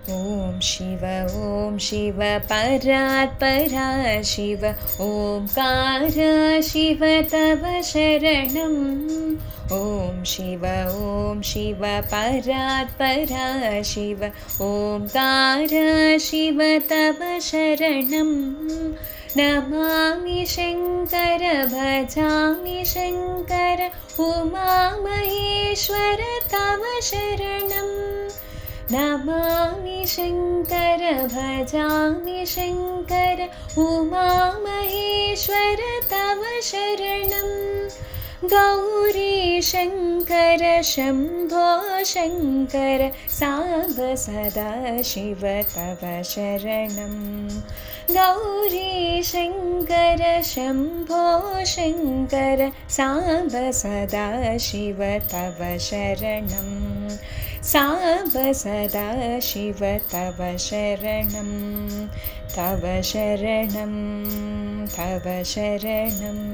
ॐ शिव परात्परा शिव ओंकार शिव तव शरणम् ॐ शिव परात्परा शिव ओंकार शिव तव शरणम् नमामि शङ्कर भजामि शङ्कर उमामहेश्वर तव शरणम् नमामि शङ्कर भजामि शङ्कर उमामहेश्वर तव शरणम् गौरी शङ्कर शम्भो शङ्कर साम्ब सदा शिव तव शरणम् गौरी शङ्कर शम्भो शङ्कर साम्ब सदा शिव तव शरणम् साम्ब सदा शिव तव शरणं तव शरणं तव शरणम्